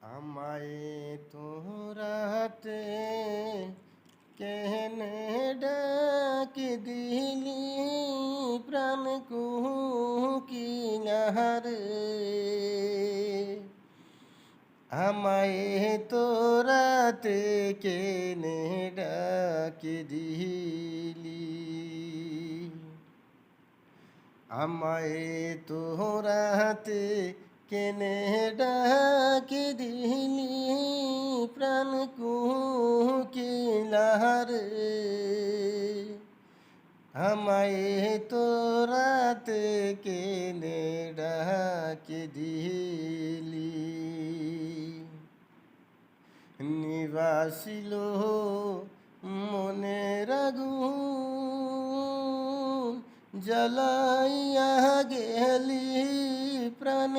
আমায় তোরাতে কেনে ডাকি দিলি প্রাণ কুকিলারে আমায় তোরাতে কেনে ডাকি দিলি আমায় তোরাতে কেনে ডাকি দিলি প্রাণ কুকিলারে আমায় তোরাতে কেনে ডাকি দিলি নিবাসিল মনের আগুন জ্বালাইয়া গেলি প্রাণ